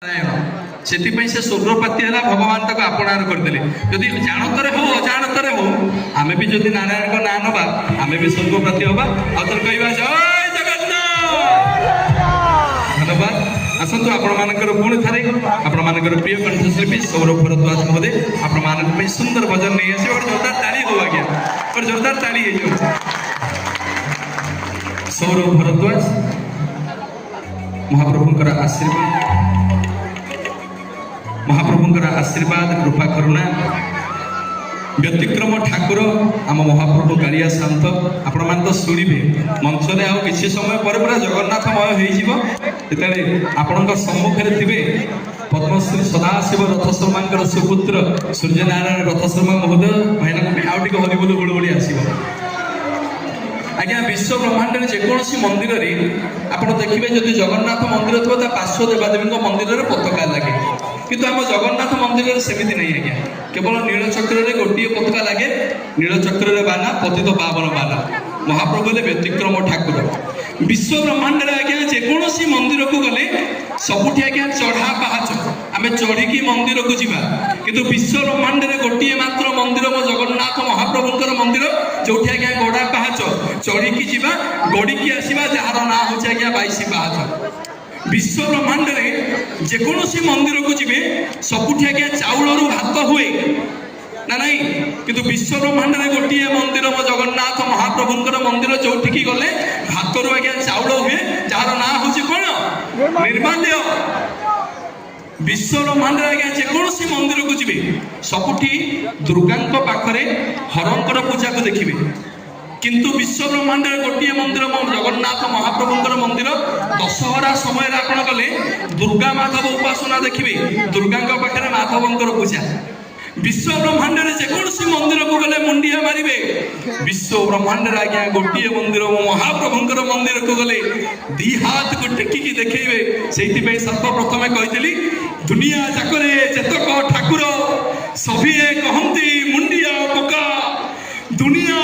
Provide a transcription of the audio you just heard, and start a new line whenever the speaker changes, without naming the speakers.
से स्वर्गपाती है भगवान तक आपणार करदे जदि जानतर हो अजाणतर हो आमे भी जदि नारायण को ना नवा आमे भी स्वर्गपाती हवा आउथर कहवा जय जगन्नाथ धन्यवाद। आसतु आपण मानकर पुणी थारे आपण मानकर प्रिय कंठशिल्पी सौरभ भरद्वाज महोदय आपण मानक सुंदर भजन नहीं आसे और जोरदार ताली हो आज्ञा और जोरदार ताली है सौरभ भरद्वाज महाप्रभुंकर आशीर्वाद महाप्रभुंकर आशीर्वाद कृपा करुणा व्यतिक्रम ठाकुर आम महाप्रभु कालिया शांत आपण मान तो शुणिबे मंच रे आउ किछि समय पर पूरा जगन्नाथमय होई जीवो जेतले आपणक सम्मुखरे थिबे पद्मश्री सदाशिव रथ शर्मा सुपुत्र सूर्यनारायण रथ शर्मा महोदय भाईना आउ टिके हरि बोल गुड़गुड़ी आसीबो। आज्ञा विश्व ब्रह्मांड में जेकोसी मंदिर रे आपण देखिबे जदि जगन्नाथ मंदिर थो ता पार्श्व देवादेवी मंदिर रे पताका लागे किंतु आम जगन्नाथ मंदिर रे सेमिति नहीं आज्ञा केवल नीलचक्र रे गोटे पताका लागे नीलचक्र रे बाना पतित पावन बाना महाप्रभु ले व्यतिक्रम ठाकुर विश्व ब्रह्मांड रे आज्ञा जेकोसी मंदिर को गले सबुठी आज्ञा चढ़ा पहाच आमे चढ़ी मंदिर को जीवा किंतु विश्व ब्रह्मांड रे गोटे मात्र मंदिर मो जगन्नाथ महाप्रभुंकर मंदिर जोठी आज्ञा गड़ा पहाच चढ़ी की जीवा गड़ी की आसीबा जार ना हो आज्ञा 22 पहाच विश्व ब्रह्मांड रे जेकोसी मंदिर को जीवे सबुठी आज्ञा चाउल रु भात हुए ना नहीं किंतु विश्व ब्रह्मांड रे गोटे मंदिर मो जगन्नाथ महाप्रभुंकर मंदिर जोठी की गले भात रु आज्ञा चाउल हुए जार ना होची कोन निर्माल्य विश्व ब्रह्मांड आज्ञा जेकोसी मंदिर को जीवे सबुठी दुर्गा पाखरे हरंकर पूजा को देखिबे किंतु विश्व ब्रह्मांड गोटे मंदिर जगन्नाथ महाप्रभुंकर मंदिर दशहरा समय आपण गले दुर्गा माधव उपासना देखिबे दुर्गा पाखरे माधवंकर पूजा विश्व ब्रह्मांड जेकोसी मंदिर को गले मुंडिया मारिबे विश्व ब्रह्मांड आज्ञा गोटे मंदिर महाप्रभुंकर मंदिर को गले दी हाथ को टेकिकी देखैबे सेइति सर्वप्रथम कहितली दुनिया जाकरे जेतक ठाकुर सभिए कहंती मुंडिया पका दुनिया